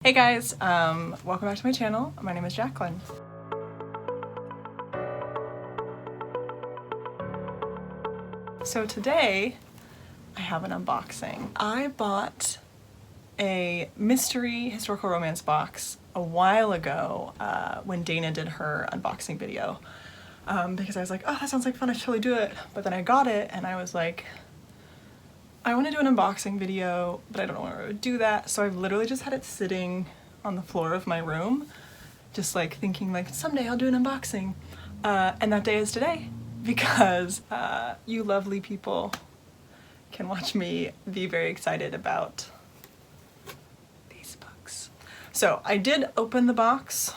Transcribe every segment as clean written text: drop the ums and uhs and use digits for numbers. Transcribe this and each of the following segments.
Hey guys, welcome back to my channel. My name is Jacqueline. So today I have an unboxing. I bought a mystery historical romance box a while ago when Dana did her unboxing video because I was like, oh, that sounds like fun, I should totally do it. But then I got it and I was like, I want to do an unboxing video, but I don't know where I would do that. So I've literally just had it sitting on the floor of my room, just like thinking like someday I'll do an unboxing. And that day is today because you lovely people can watch me be very excited about these books. So I did open the box,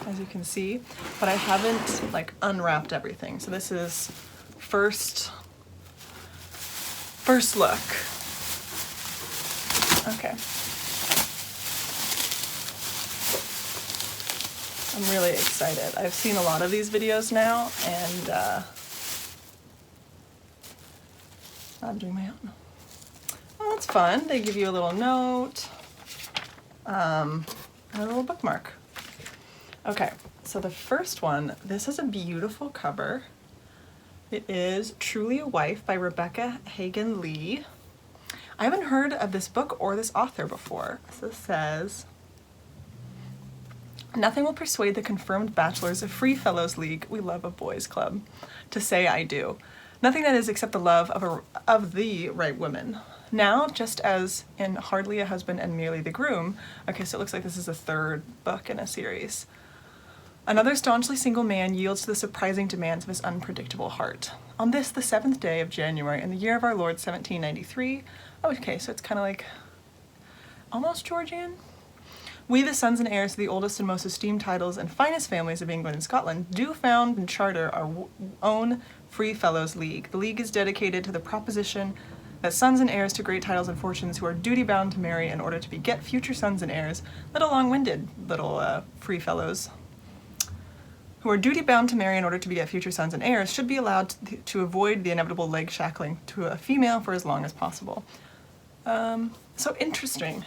as you can see, but I haven't like unwrapped everything. So this is first look. Okay. I'm really excited. I've seen a lot of these videos now and I'm doing my own. Well, that's fun. They give you a little note and a little bookmark. Okay, so the first one, this is a beautiful cover. It is Truly a Wife by Rebecca Hagan Lee. I haven't heard of this book or this author before. So it says, nothing will persuade the confirmed bachelors of Free Fellows League, we love a boys club, to say I do. Nothing that is except the love of the right woman. Now, just as in Hardly a Husband and Merely the Groom, okay, so it looks like this is the third book in a series. Another staunchly single man yields to the surprising demands of his unpredictable heart. On this, the 7th day of January, in the year of our Lord 1793, oh, okay, so it's kind of like almost Georgian. We, the sons and heirs to the oldest and most esteemed titles and finest families of England and Scotland, do found and charter our own Free Fellows League. The league is dedicated to the proposition that sons and heirs to great titles and fortunes who are duty-bound to marry in order to beget future sons and heirs, little long-winded little free fellows, who are duty-bound to marry in order to beget future sons and heirs, should be allowed to avoid the inevitable leg shackling to a female for as long as possible. So interesting.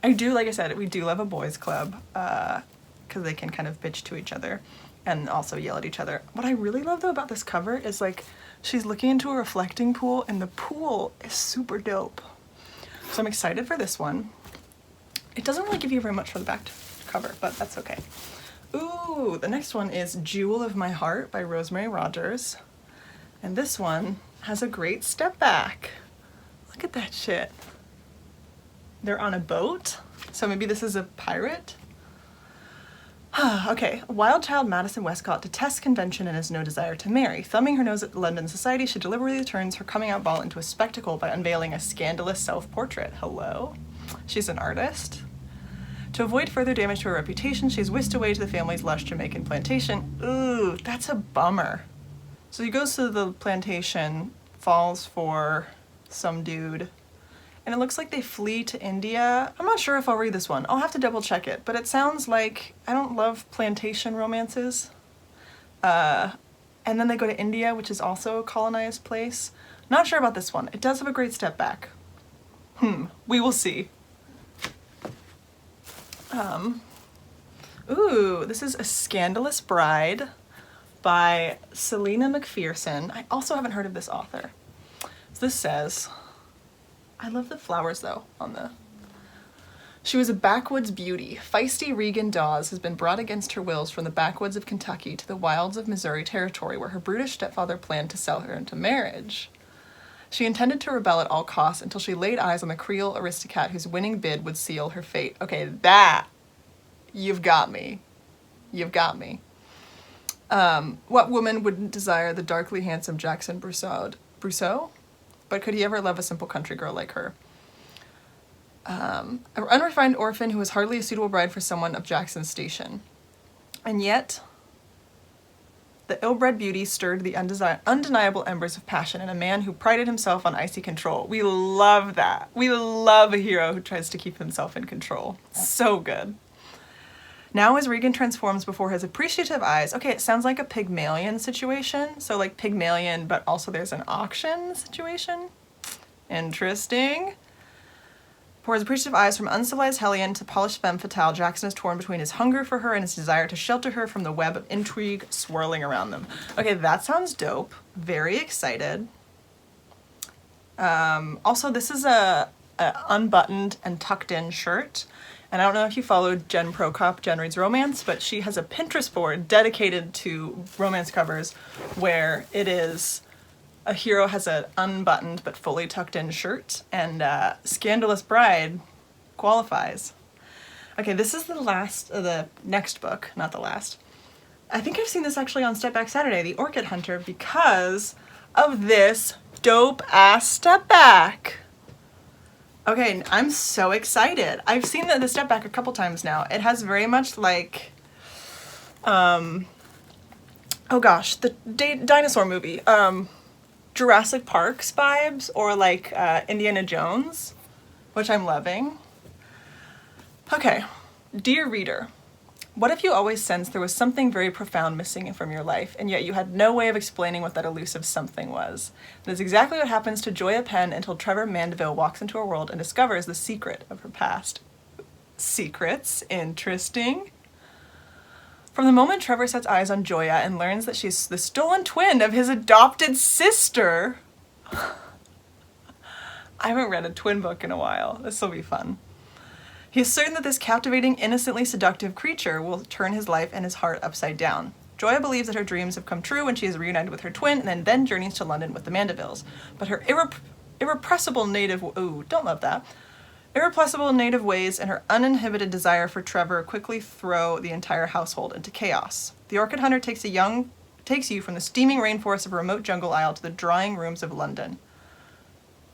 I do, like I said, we do love a boys club because they can kind of bitch to each other and also yell at each other. What I really love though about this cover is like she's looking into a reflecting pool and the pool is super dope. So I'm excited for this one. It doesn't really give you very much for the back cover, but that's okay. Ooh, the next one is Jewel of My Heart by Rosemary Rogers. And this one has a great step back. Look at that shit. They're on a boat, so maybe this is a pirate? Okay, wild child Madison Westcott detests convention and has no desire to marry. Thumbing her nose at London society, she deliberately turns her coming out ball into a spectacle by unveiling a scandalous self-portrait. Hello? She's an artist. To avoid further damage to her reputation, she's whisked away to the family's lush Jamaican plantation. Ooh, that's a bummer. So he goes to the plantation, falls for some dude, and it looks like they flee to India. I'm not sure if I'll read this one. I'll have to double check it, but it sounds like, I don't love plantation romances. And then they go to India, which is also a colonized place. Not sure about this one. It does have a great step back. We will see. Ooh, this is A Scandalous Bride by Selena McPherson. I also haven't heard of this author. So this says, I love the flowers though on the... She was a backwoods beauty. Feisty Regan Dawes has been brought against her wills from the backwoods of Kentucky to the wilds of Missouri Territory, where her brutish stepfather planned to sell her into marriage. She intended to rebel at all costs until she laid eyes on the Creole aristocrat whose winning bid would seal her fate. Okay, that, you've got me. You've got me. What woman wouldn't desire the darkly handsome Jackson Brousseau? But could he ever love a simple country girl like her? An unrefined orphan who was hardly a suitable bride for someone of Jackson's station. And yet, the ill-bred beauty stirred the undeniable embers of passion in a man who prided himself on icy control. We love that. We love a hero who tries to keep himself in control. So good. Now as Regan transforms before his appreciative eyes, okay, it sounds like a Pygmalion situation. So like Pygmalion, but also there's an auction situation. Interesting. For his appreciative eyes from uncivilized hellion to polished femme fatale, Jackson is torn between his hunger for her and his desire to shelter her from the web of intrigue swirling around them. Okay, that sounds dope. Very excited. Also, this is a unbuttoned and tucked in shirt. And I don't know if you followed Jen Prokop, Jen Reads Romance, but she has a Pinterest board dedicated to romance covers where it is a hero has an unbuttoned but fully tucked in shirt, and Scandalous Bride qualifies. Okay, this is the next book, not the last. I think I've seen this actually on Step Back Saturday, the Orchid Hunter, because of this dope-ass Step Back. Okay, I'm so excited. I've seen the Step Back a couple times now. It has very much like, oh gosh, the dinosaur movie, Jurassic Park's vibes, or like Indiana Jones, which I'm loving. Okay, dear reader, what if you always sensed there was something very profound missing from your life, and yet you had no way of explaining what that elusive something was? That is exactly what happens to Joya Penn until Trevor Mandeville walks into her world and discovers the secret of her past. Secrets? Interesting. From the moment Trevor sets eyes on Joya and learns that she's the stolen twin of his adopted sister. I haven't read a twin book in a while. This will be fun. He is certain that this captivating, innocently seductive creature will turn his life and his heart upside down. Joya believes that her dreams have come true when she is reunited with her twin and then journeys to London with the Mandevilles. But her irrepressible native... Ooh, don't love that. Irrepressible native ways and her uninhibited desire for Trevor quickly throw the entire household into chaos. The Orchid Hunter takes you from the steaming rainforest of a remote jungle isle to the drawing rooms of London.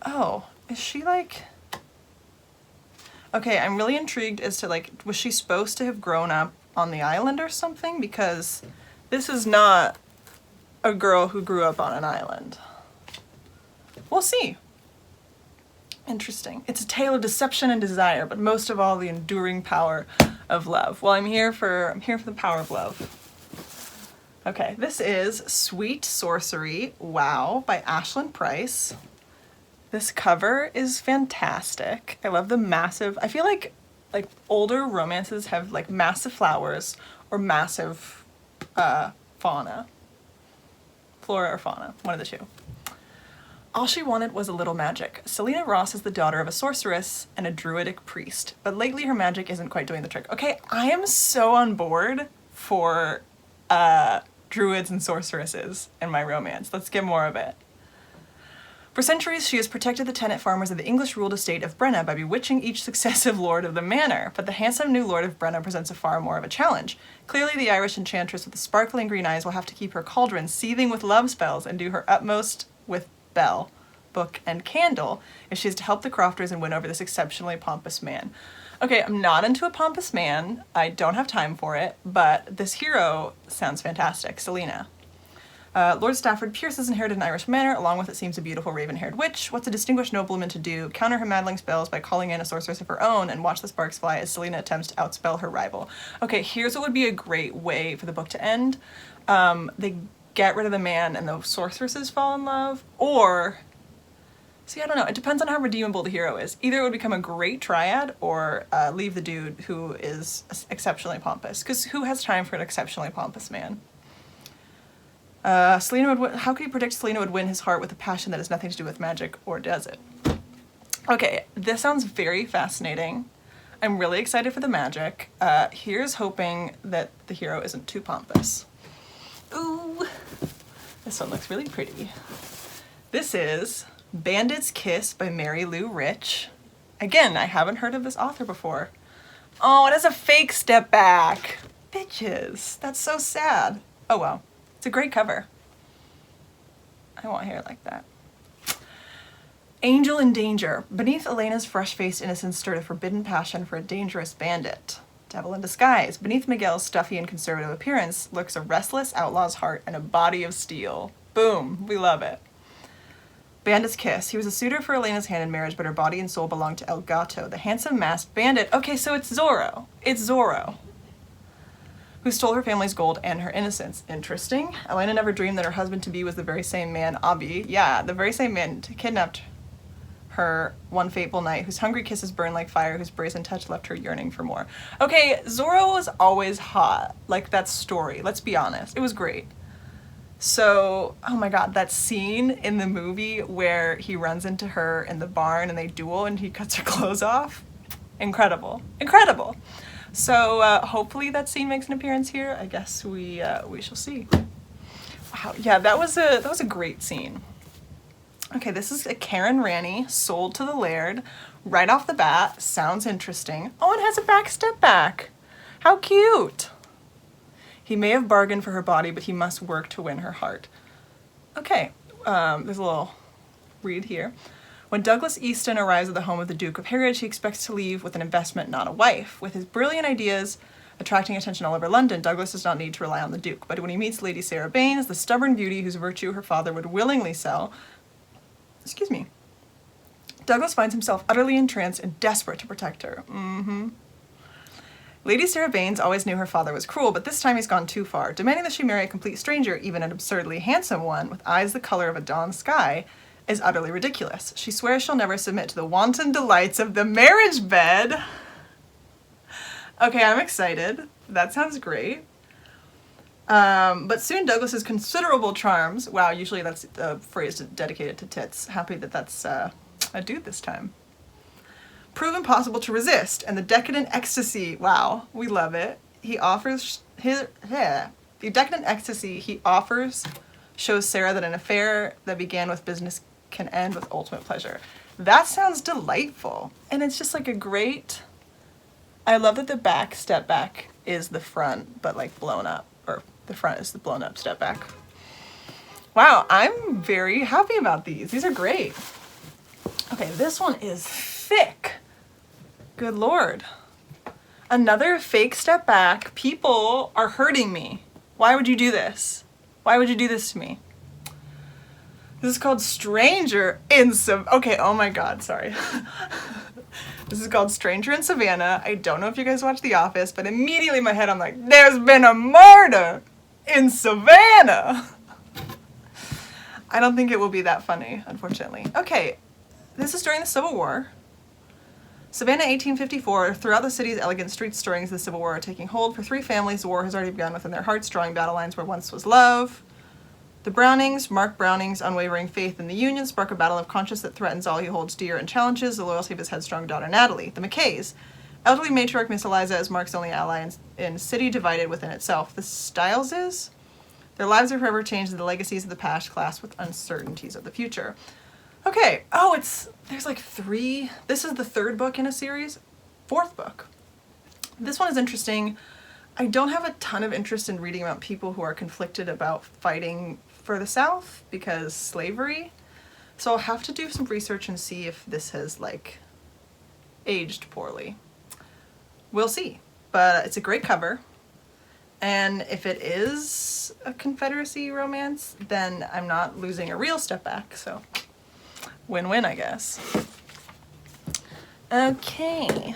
Oh, is she like... Okay, I'm really intrigued as to like, was she supposed to have grown up on the island or something? Because this is not a girl who grew up on an island. We'll see. Interesting. It's a tale of deception and desire, but most of all, the enduring power of love. Well, I'm here for the power of love. Okay, this is Sweet Sorcery, Wow, by Ashlyn Price. This cover is fantastic. I love the massive, I feel like older romances have like massive flowers or massive fauna. Flora or fauna, one of the two. All she wanted was a little magic. Selena Ross is the daughter of a sorceress and a druidic priest, but lately her magic isn't quite doing the trick. Okay, I am so on board for druids and sorceresses in my romance. Let's get more of it. For centuries, she has protected the tenant farmers of the English-ruled estate of Brenna by bewitching each successive lord of the manor, but the handsome new lord of Brenna presents a far more of a challenge. Clearly, the Irish enchantress with the sparkling green eyes will have to keep her cauldron seething with love spells and do her utmost with bell, book, and candle if she is to help the crofters and win over this exceptionally pompous man. Okay, I'm not into a pompous man. I don't have time for it, but this hero sounds fantastic, Selena. Lord Stafford Pierce has inherited an Irish manor, along with, it seems, a beautiful raven-haired witch. What's a distinguished nobleman to do? Counter her meddling spells by calling in a sorceress of her own and watch the sparks fly as Selena attempts to outspell her rival. Okay, here's what would be a great way for the book to end. They get rid of the man and the sorceresses fall in love, or... See, I don't know. It depends on how redeemable the hero is. Either it would become a great triad, or leave the dude who is exceptionally pompous. Because who has time for an exceptionally pompous man? Selena would. How could he predict Selena would win his heart with a passion that has nothing to do with magic, or does it? Okay, this sounds very fascinating. I'm really excited for the magic. Here's hoping that the hero isn't too pompous. Ooh, this one looks really pretty. This is Bandits Kiss by Mary Lou Rich. Again, I haven't heard of this author before. Oh, it has a fake step back. Bitches, that's so sad. Oh well. It's a great cover. I want hair like that. Angel in Danger. Beneath Elena's fresh-faced innocence stirred a forbidden passion for a dangerous bandit. Devil in disguise. Beneath Miguel's stuffy and conservative appearance lurks a restless outlaw's heart and a body of steel. Boom. We love it. Bandits Kiss. He was a suitor for Elena's hand in marriage, but her body and soul belonged to El Gato, the handsome masked bandit. Okay, so it's Zorro. It's Zorro, who stole her family's gold and her innocence. Interesting. Elena never dreamed that her husband-to-be was the very same man, Abi. Yeah, the very same man kidnapped her one fateful night, whose hungry kisses burn like fire, whose brazen touch left her yearning for more. Okay, Zorro was always hot. Like, that story, let's be honest. It was great. So, oh my god, that scene in the movie where he runs into her in the barn and they duel and he cuts her clothes off. Incredible. Incredible. So hopefully that scene makes an appearance here. I guess we shall see. Wow, yeah, that was a great scene. Okay, this is a Karen Ranny, sold to the laird. Right off the bat, sounds interesting. Oh, it has a back step back. How cute. He may have bargained for her body, but he must work to win her heart. Okay, there's a little read here. When Douglas Easton arrives at the home of the Duke of Harwich, he expects to leave with an investment, not a wife. With his brilliant ideas attracting attention all over London, Douglas does not need to rely on the Duke. But when he meets Lady Sarah Baines, the stubborn beauty whose virtue her father would willingly sell, Douglas finds himself utterly entranced and desperate to protect her. Lady Sarah Baines always knew her father was cruel, but this time he's gone too far, demanding that she marry a complete stranger, even an absurdly handsome one, with eyes the color of a dawn sky, is utterly ridiculous. She swears she'll never submit to the wanton delights of the marriage bed. Okay, I'm excited. That sounds great. But soon Douglas's considerable charms, wow, usually that's a phrase dedicated to tits. Happy that that's a dude this time. Prove impossible to resist, and the decadent ecstasy, wow, we love it. The decadent ecstasy he offers shows Sarah that an affair that began with business can end with ultimate pleasure. That sounds delightful. And it's just like a great, I love that the back step back is the front, but like blown up, or the front is the blown up step back. Wow, I'm very happy about these. These are great. Okay, this one is thick. Good Lord. Another fake step back. People are hurting me. Why would you do this? Why would you do this to me? This is called Stranger in okay, oh my god, sorry. This is called Stranger in Savannah. I don't know if you guys watch The Office, but immediately in my head I'm like, there's been a murder in Savannah. I don't think it will be that funny, unfortunately. Okay, this is during the Civil War. Savannah, 1854. Throughout the city's elegant streets, stirrings of the Civil War are taking hold. For three families, the war has already begun within their hearts, drawing battle lines where once was love. The Brownings, Mark Browning's unwavering faith in the Union, spark a battle of conscience that threatens all he holds dear and challenges the loyalty of his headstrong daughter Natalie. The Mackays, elderly matriarch Miss Eliza is Mark's only ally in city divided within itself. The Styleses, their lives are forever changed, the legacies of the past class with uncertainties of the future. Okay, oh, there's like three, this is the third book in a series, fourth book. This one is interesting. I don't have a ton of interest in reading about people who are conflicted about fighting for the South because slavery. So I'll have to do some research and see if this has like aged poorly. We'll see, but it's a great cover. And if it is a Confederacy romance, then I'm not losing a real step back, so win-win, I guess. Okay.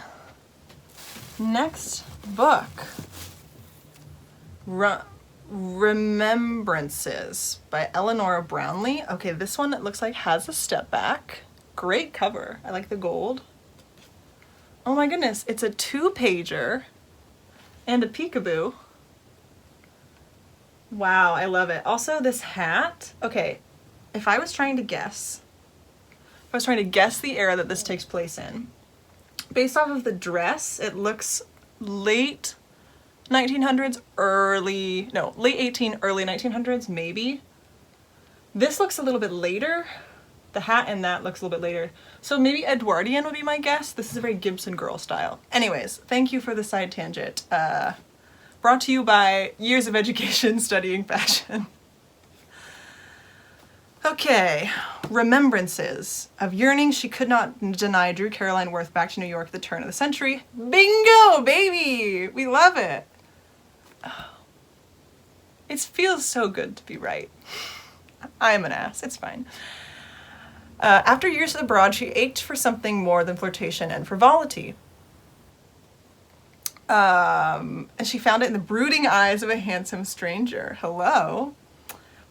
Next book. Remembrances by Eleanor Brownlee. Okay, this one it looks like has a step back. Great cover. I like the gold. Oh my goodness, it's a 2-pager and a peekaboo. Wow, I love it. Also, this hat. Okay, if I was trying to guess the era that this takes place in, based off of the dress, it looks late 1900s, late 18, early 1900s, maybe. This looks a little bit later. The hat and that looks a little bit later. So maybe Edwardian would be my guess. This is a very Gibson Girl style. Anyways, thank you for the side tangent. Brought to you by years of education studying fashion. Okay, Remembrances of yearning she could not deny drew Caroline Worth back to New York at the turn of the century. Bingo, baby! We love it. Oh. It feels so good to be right. I'm an ass, it's fine. After years abroad, she ached for something more than flirtation and frivolity. And she found it in the brooding eyes of a handsome stranger. Hello.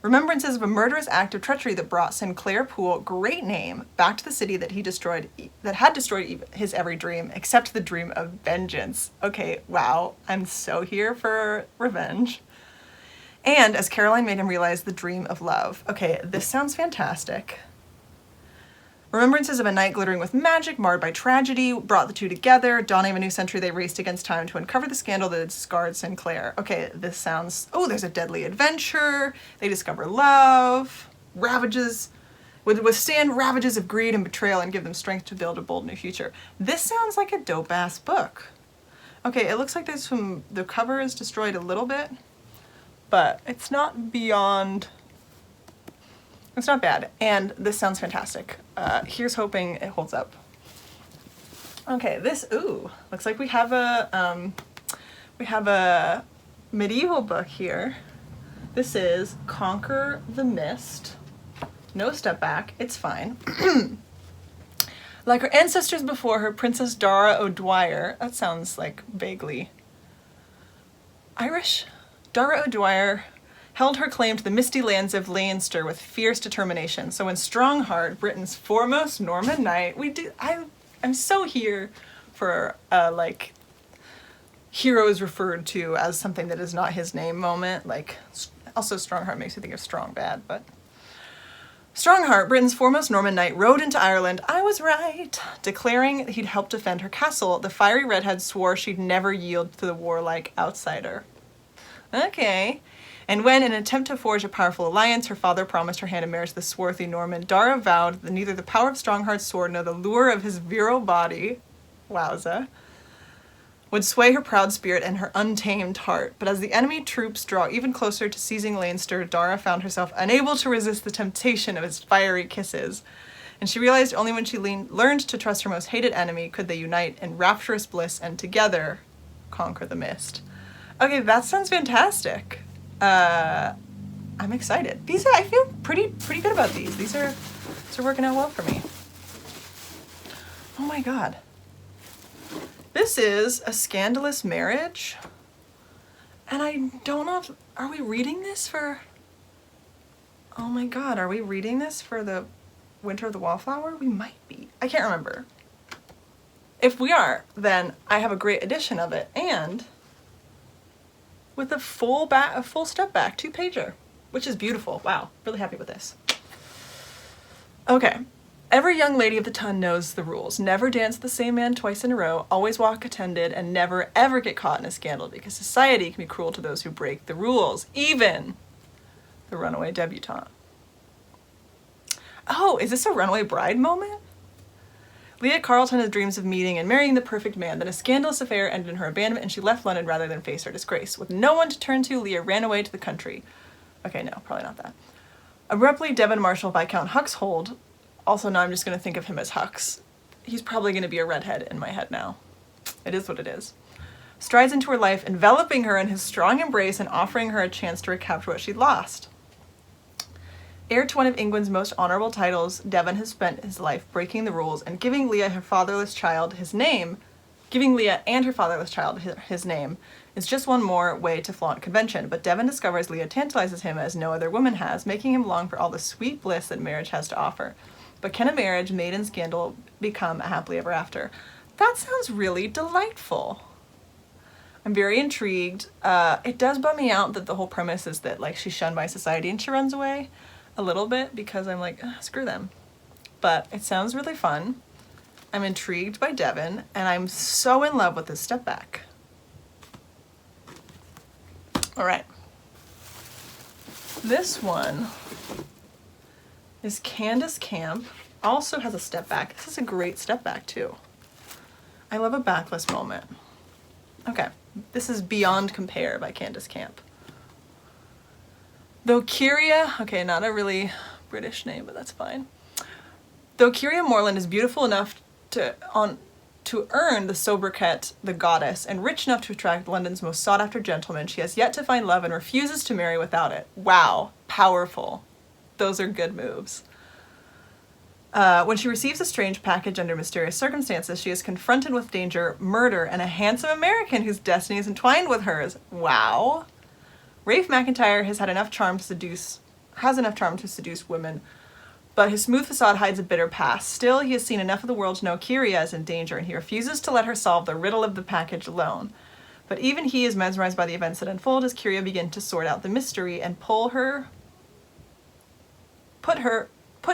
Remembrances of a murderous act of treachery that brought Sinclair Poole great name back to the city that had destroyed his every dream, except the dream of vengeance. Okay, wow, I'm so here for revenge. And as Caroline made him realize the dream of love. Okay, this sounds fantastic. Remembrances of a night glittering with magic, marred by tragedy, brought the two together. Dawning of a new century, they raced against time to uncover the scandal that had scarred Sinclair. Okay, this sounds... Oh, there's a deadly adventure. They discover love. Ravages... Would withstand ravages of greed and betrayal and give them strength to build a bold new future. This sounds like a dope-ass book. Okay, it looks like there's some... The cover is destroyed a little bit, but it's not beyond... It's not bad, and this sounds fantastic. Here's hoping it holds up. Okay, this, ooh, looks like we have a medieval book here. This is Conquer the Mist. No step back, it's fine. Like her ancestors before her, Princess Dara O'Dwyer, that sounds like vaguely Irish? Dara O'Dwyer held her claim to the misty lands of Leinster with fierce determination. So in Strongheart, Britain's foremost Norman knight, I'm so here for like heroes referred to as something that is not his name moment. Like, also Strongheart makes me think of Strong Bad, but Strongheart, Britain's foremost Norman knight, rode into Ireland. I was right. Declaring he'd help defend her castle, the fiery redhead swore she'd never yield to the warlike outsider. Okay. And when, in an attempt to forge a powerful alliance, her father promised her hand in marriage to the swarthy Norman, Dara vowed that neither the power of Strongheart's sword nor the lure of his virile body, wowza, would sway her proud spirit and her untamed heart. But as the enemy troops draw even closer to seizing Leinster, Dara found herself unable to resist the temptation of his fiery kisses. And she realized only when she learned to trust her most hated enemy could they unite in rapturous bliss and together conquer the mist. Okay, that sounds fantastic. I'm excited. I feel pretty good about these. These are working out well for me. Oh my god. This is A Scandalous Marriage. And I don't know are we reading this for... Oh my god, are we reading this for the Winter of the Wallflower? We might be. I can't remember. If we are, then I have a great edition of it, and with a full step back 2-pager, which is beautiful. Wow, really happy with this. Okay. Every young lady of the ton knows the rules. Never dance with the same man twice in a row, always walk attended, and never ever get caught in a scandal, because society can be cruel to those who break the rules, even the runaway debutante. Oh, is this a runaway bride moment? Leah Carleton had dreams of meeting and marrying the perfect man. Then a scandalous affair ended in her abandonment and she left London rather than face her disgrace. With no one to turn to, Leah ran away to the country. Okay, no, probably not that. Abruptly, Devon Marshall Viscount Huxhold, also now I'm just going to think of him as Hux. He's probably going to be a redhead in my head now. It is what it is. Strides into her life, enveloping her in his strong embrace and offering her a chance to recapture what she'd lost. Heir to one of England's most honorable titles, Devon has spent his life breaking the rules and giving Leah and her fatherless child his name is just one more way to flaunt convention. But Devon discovers Leah tantalizes him as no other woman has, making him long for all the sweet bliss that marriage has to offer. But can a marriage made in scandal become a happily ever after? That sounds really delightful. I'm very intrigued. It does bum me out that the whole premise is that like she's shunned by society and she runs away. A little bit, because I'm like, screw them. But it sounds really fun. I'm intrigued by Devon, and I'm so in love with this step back. All right. This one is Candace Camp. Also has a step back. This is a great step back too. I love a backless moment. Okay, this is Beyond Compare by Candace Camp. Though Kyria, okay, not a really British name, but that's fine. Though Kyria Moreland is beautiful enough to earn the sobriquet the goddess and rich enough to attract London's most sought-after gentleman, she has yet to find love and refuses to marry without it. Wow, powerful. Those are good moves. When she receives a strange package under mysterious circumstances, she is confronted with danger, murder, and a handsome American whose destiny is entwined with hers. Wow. Rafe McIntyre has had enough charm to seduce has enough charm to seduce women, but his smooth facade hides a bitter past. Still, he has seen enough of the world to know Kyria is in danger, and he refuses to let her solve the riddle of the package alone. But even he is mesmerized by the events that unfold as Kyria begins to sort out the mystery and put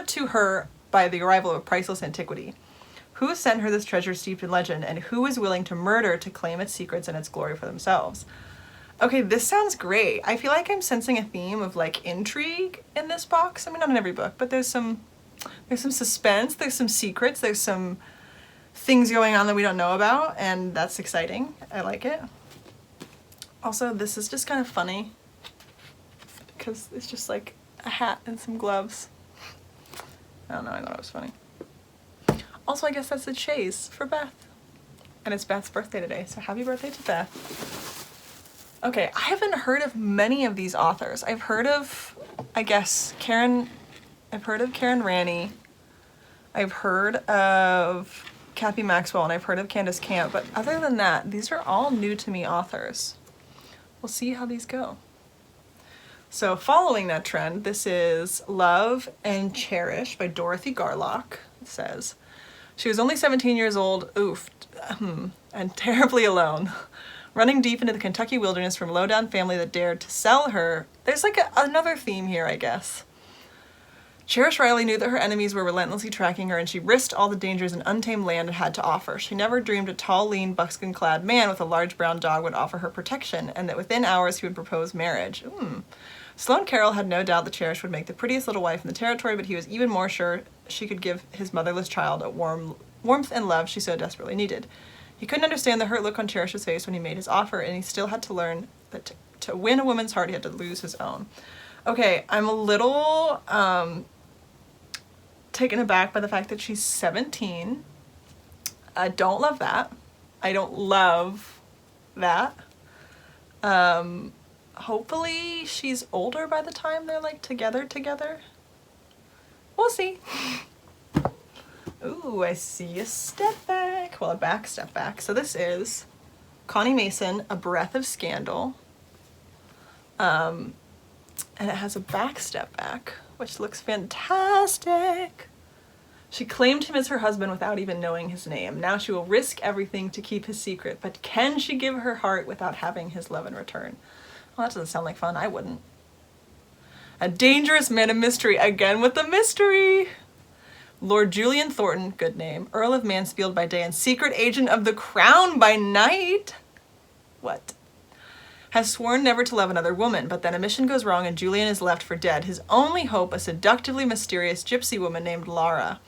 to her by the arrival of a priceless antiquity. Who sent her this treasure steeped in legend, and who is willing to murder to claim its secrets and its glory for themselves? Okay, this sounds great. I feel like I'm sensing a theme of like intrigue in this box. I mean, not in every book, but there's some suspense, there's some secrets, there's some things going on that we don't know about, and that's exciting. I like it. Also, this is just kind of funny because it's just like a hat and some gloves. I don't know, I thought it was funny. Also, I guess that's a chase for Beth. And it's Beth's birthday today, so happy birthday to Beth. Okay, I haven't heard of many of these authors. I've heard of, I guess, Karen Ranney. I've heard of Kathy Maxwell, and I've heard of Candace Camp, but other than that, these are all new to me authors. We'll see how these go. So following that trend, this is Love and Cherish by Dorothy Garlock. It says, she was only 17 years old, and terribly alone. Running deep into the Kentucky wilderness from a low-down family that dared to sell her. There's like another theme here, I guess. Cherish Riley knew that her enemies were relentlessly tracking her, and she risked all the dangers an untamed land had to offer. She never dreamed a tall, lean, buckskin-clad man with a large brown dog would offer her protection, and that within hours he would propose marriage. Sloane Carroll had no doubt that Cherish would make the prettiest little wife in the territory, but he was even more sure she could give his motherless child a warmth and love she so desperately needed. He couldn't understand the hurt look on Cherish's face when he made his offer, and he still had to learn that to win a woman's heart, he had to lose his own. Okay, I'm a little taken aback by the fact that she's 17. I don't love that. I don't love that. Hopefully she's older by the time they're like together. We'll see. Ooh, I see a step back. Well, a back step back. So this is Connie Mason, A Breath of Scandal. And it has a back step back, which looks fantastic. She claimed him as her husband without even knowing his name. Now she will risk everything to keep his secret, but can she give her heart without having his love in return? Well, that doesn't sound like fun. I wouldn't. A dangerous man of mystery, again with the mystery. Lord Julian Thornton, good name, Earl of Mansfield by day and secret agent of the Crown by night. What? Has sworn never to love another woman, but then a mission goes wrong and Julian is left for dead. His only hope, a seductively mysterious gypsy woman named Lara.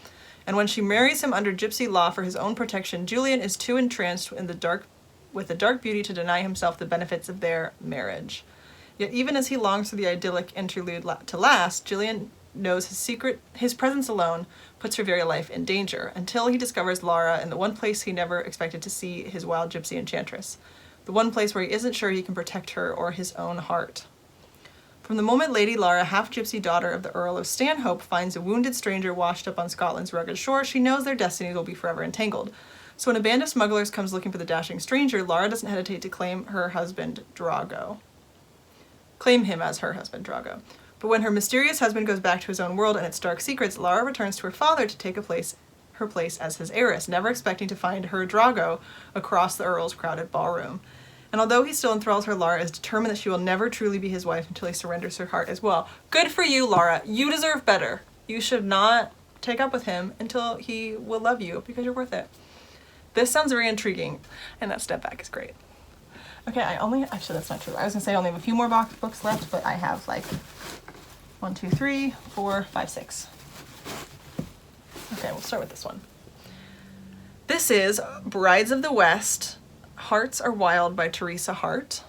And when she marries him under gypsy law for his own protection, Julian is too entranced with the dark beauty to deny himself the benefits of their marriage. Yet even as he longs for the idyllic interlude to last, Julian knows his presence alone puts her very life in danger, until he discovers Lara in the one place he never expected to see his wild gypsy enchantress. The one place where he isn't sure he can protect her or his own heart. From the moment Lady Lara, half-gypsy daughter of the Earl of Stanhope, finds a wounded stranger washed up on Scotland's rugged shore, she knows their destinies will be forever entangled. So when a band of smugglers comes looking for the dashing stranger, Lara doesn't hesitate to claim him as her husband, Drago. But when her mysterious husband goes back to his own world and its dark secrets, Lara returns to her father to take her place as his heiress, never expecting to find her Drago across the Earl's crowded ballroom. And although he still enthralls her, Lara is determined that she will never truly be his wife until he surrenders her heart as well. Good for you, Lara. You deserve better. You should not take up with him until he will love you, because you're worth it. This sounds very intriguing, and that step back is great. Okay, actually that's not true. I was gonna say I only have a few more books left, but I have like 1, 2, 3, 4, 5, 6. Okay, we'll start with this one. This is Brides of the West, Hearts Are Wild by Teresa Hart.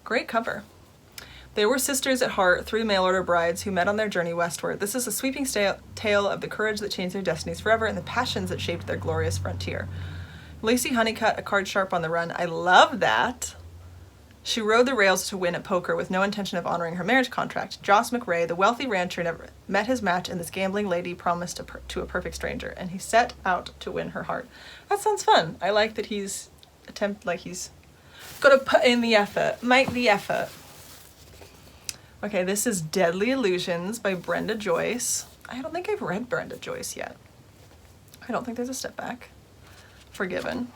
Great cover. They were sisters at heart, 3 mail-order brides who met on their journey westward. This is a sweeping tale of the courage that changed their destinies forever and the passions that shaped their glorious frontier. Lacey Honeycutt, a card sharp on the run. I love that. She rode the rails to win at poker with no intention of honoring her marriage contract. Joss McRae, the wealthy rancher, never met his match, and this gambling lady promised to a perfect stranger, and he set out to win her heart. That sounds fun. I like that he's got to put in the effort, make the effort. Okay, this is Deadly Illusions by Brenda Joyce. I don't think I've read Brenda Joyce yet. I don't think there's a step back. Forgiven.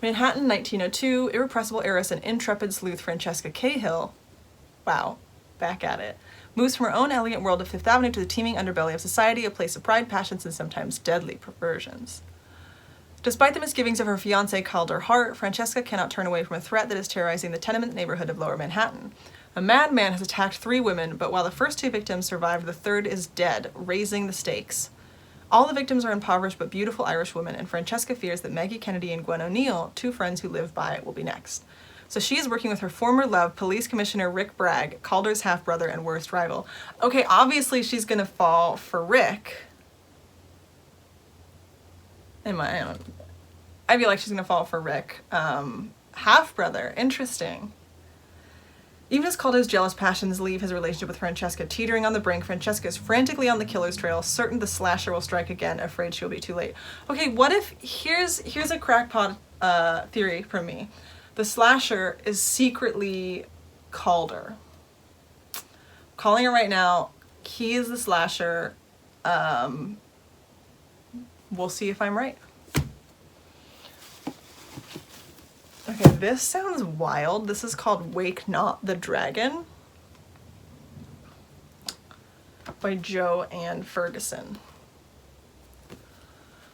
Manhattan, 1902, irrepressible heiress and intrepid sleuth Francesca Cahill, wow, back at it, moves from her own elegant world of Fifth Avenue to the teeming underbelly of society, a place of pride, passions, and sometimes deadly perversions. Despite the misgivings of her fiancé Calder Hart, Francesca cannot turn away from a threat that is terrorizing the tenement neighborhood of Lower Manhattan. A madman has attacked 3 women, but while the first 2 victims survived, the third is dead, raising the stakes. All the victims are impoverished but beautiful Irish women, and Francesca fears that Maggie Kennedy and Gwen O'Neill, 2 friends who live by, will be next. So she is working with her former love, Police Commissioner Rick Bragg, Calder's half-brother and worst rival. Okay, obviously she's gonna fall for Rick. I feel like she's gonna fall for Rick. Half-brother, interesting. Even as Calder's jealous passions leave his relationship with Francesca teetering on the brink, Francesca is frantically on the killer's trail, certain the slasher will strike again, afraid she'll be too late. Okay, what if, here's a crackpot theory from me. The slasher is secretly Calder. Calling it right now, he is the slasher. We'll see if I'm right. Okay, this sounds wild. This is called Wake Not the Dragon by Jo Ann Ferguson.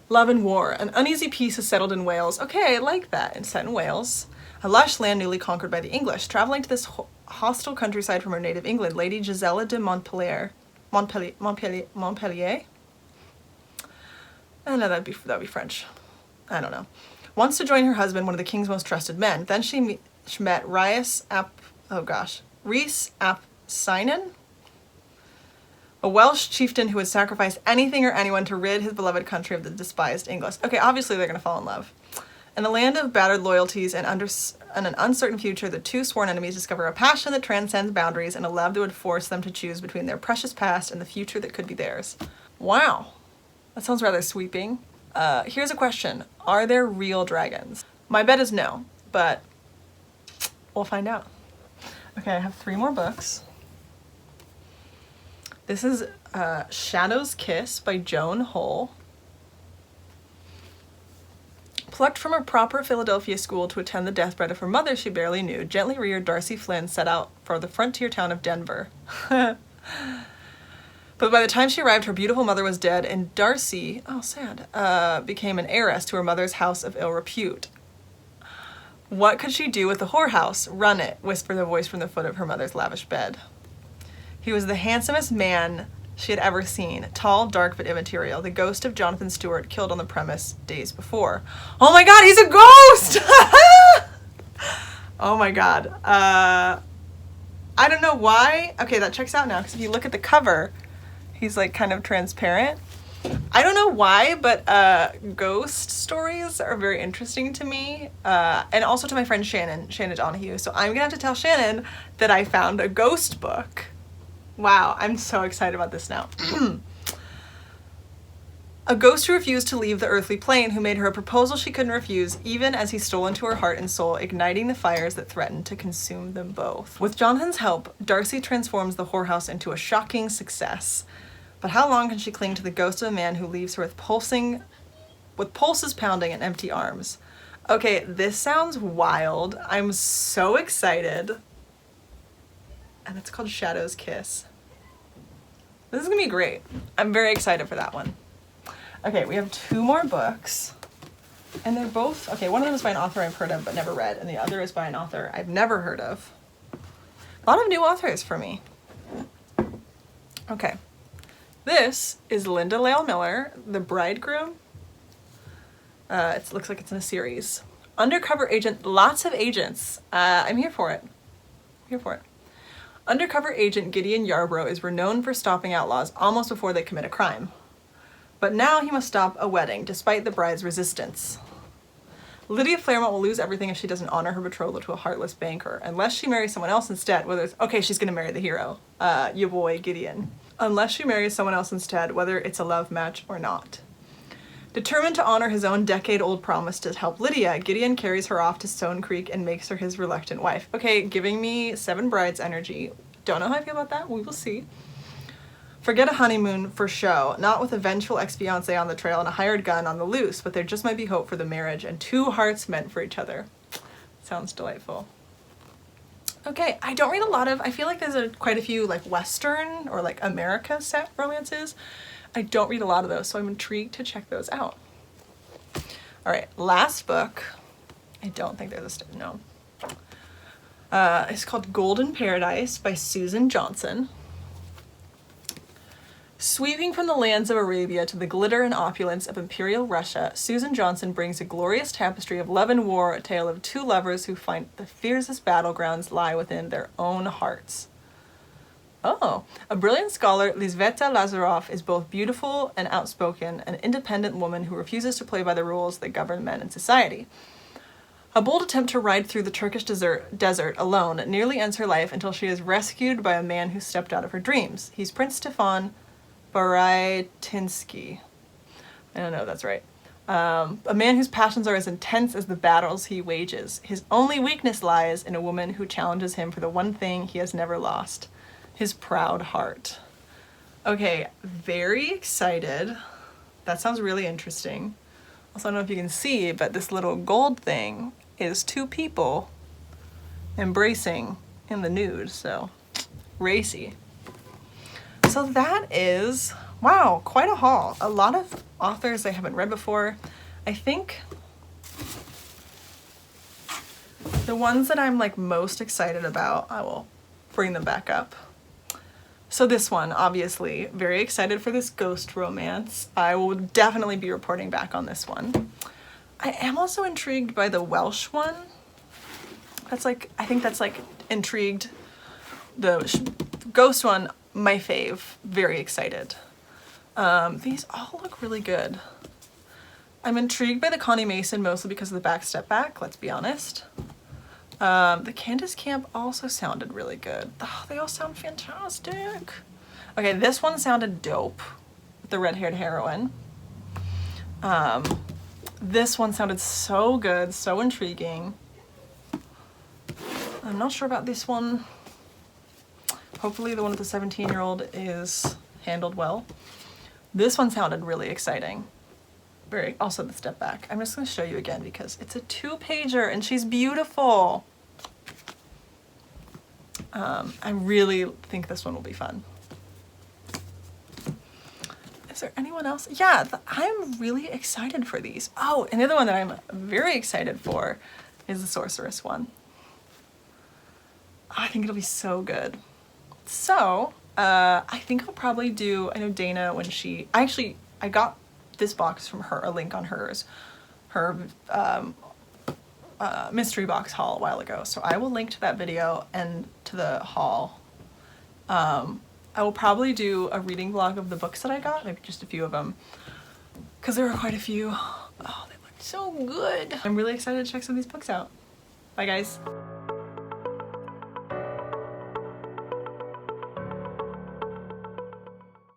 Love and War. An uneasy peace has settled in Wales. Okay, I like that. It's set in Wales. A lush land newly conquered by the English. Traveling to this hostile countryside from her native England, Lady Gisela de Montpellier. Montpellier? I know that'd be French. I don't know. Wants to join her husband, one of the king's most trusted men. Then she met Rhys ap Cynan, a Welsh chieftain who would sacrifice anything or anyone to rid his beloved country of the despised English. Okay, obviously they're going to fall in love. In a land of battered loyalties and an uncertain future, the 2 sworn enemies discover a passion that transcends boundaries and a love that would force them to choose between their precious past and the future that could be theirs. Wow, that sounds rather sweeping. Here's a question. Are there real dragons? My bet is no, but we'll find out. Okay, I have 3 more books. This is Shadow's Kiss by Joan Hull. Plucked from her proper Philadelphia school to attend the deathbed of her mother she barely knew, gently reared Darcy Flynn set out for the frontier town of Denver. But by the time she arrived, her beautiful mother was dead, and Darcy, oh sad, became an heiress to her mother's house of ill repute. What could she do with the whorehouse? Run it, whispered a voice from the foot of her mother's lavish bed. He was the handsomest man she had ever seen, tall, dark, but immaterial, the ghost of Jonathan Stewart, killed on the premise days before. Oh my god, he's a ghost! Oh my god. I don't know why. Okay, that checks out now, because if you look at the cover, he's like kind of transparent. I don't know why, but ghost stories are very interesting to me, and also to my friend Shannon Donahue. So I'm gonna have to tell Shannon that I found a ghost book. Wow, I'm so excited about this now. A ghost who refused to leave the earthly plane, who made her a proposal she couldn't refuse, even as he stole into her heart and soul, igniting the fires that threatened to consume them both. With Jonathan's help, Darcy transforms the whorehouse into a shocking success. But how long can she cling to the ghost of a man who leaves her with pulses pounding and empty arms? Okay, this sounds wild. I'm so excited. And it's called Shadow's Kiss. This is gonna be great. I'm very excited for that one. Okay, we have 2 more books. And they're both, okay, one of them is by an author I've heard of but never read, and the other is by an author I've never heard of. A lot of new authors for me. Okay. This is Linda Lael Miller, The Bride Groom. It looks like it's in a series. Undercover agent, lots of agents. I'm here for it. Undercover agent Gideon Yarbrough is renowned for stopping outlaws almost before they commit a crime. But now he must stop a wedding, despite the bride's resistance. Lydia Claremont will lose everything if she doesn't honor her betrothal to a heartless banker, unless she marries someone else instead, whether it's, okay, she's gonna marry the hero, your boy Gideon. Unless she marries someone else instead, whether it's a love match or not. Determined to honor his own decade-old promise to help Lydia, Gideon carries her off to Stone Creek and makes her his reluctant wife. Okay, giving me Seven Brides energy. Don't know how I feel about that. We will see. Forget a honeymoon for show, not with a vengeful ex-fiancé on the trail and a hired gun on the loose, but there just might be hope for the marriage and two hearts meant for each other. Sounds delightful. Okay, I don't read a lot of, I feel like there's quite a few like Western or like America set romances. I don't read a lot of those, so I'm intrigued to check those out. All right, last book. I don't think there's a, no. It's called Golden Paradise by Susan Johnson. Sweeping from the lands of Arabia to the glitter and opulence of imperial Russia, Susan Johnson brings a glorious tapestry of love and war, a tale of two lovers who find the fiercest battlegrounds lie within their own hearts. Oh, a brilliant scholar, Lizveta Lazarov is both beautiful and outspoken, an independent woman who refuses to play by the rules that govern men in society. A bold attempt to ride through the Turkish desert alone nearly ends her life until she is rescued by a man who stepped out of her dreams. He's Prince Stefan Baratinsky. I don't know if that's right. A man whose passions are as intense as the battles he wages. His only weakness lies in a woman who challenges him for the one thing he has never lost, his proud heart. Okay, very excited. That sounds really interesting. Also, I don't know if you can see, but this little gold thing is two people embracing in the nude, so racy. So that is, wow, quite a haul. A lot of authors I haven't read before. I think the ones that I'm like most excited about, I will bring them back up. So this one, obviously, very excited for this ghost romance. I will definitely be reporting back on this one. I am also intrigued by the Welsh one. That's like, I think that's like intrigued. The ghost one, my fave, very excited. These all look really good. I'm intrigued by the Connie Mason mostly because of the back step back, let's be honest. The Candace Camp also sounded really good. Oh, they all sound fantastic. Okay, this one sounded dope, the red-haired heroine. This one sounded so good, so intriguing. I'm not sure about this one. Hopefully the one with the 17-year-old is handled well. This one sounded really exciting. Very, also the step back. I'm just gonna show you again because it's a 2-pager and she's beautiful. I really think this one will be fun. Is there anyone else? Yeah, I'm really excited for these. Oh, and the other one that I'm very excited for is the Sorceress one. I think it'll be so good. So, I think I'll probably do, I know Dana when she, I got this box from her, a link on hers, her mystery box haul a while ago. So I will link to that video and to the haul. I will probably do a reading vlog of the books that I got, maybe just a few of them, because there are quite a few. Oh, they look so good. I'm really excited to check some of these books out. Bye guys.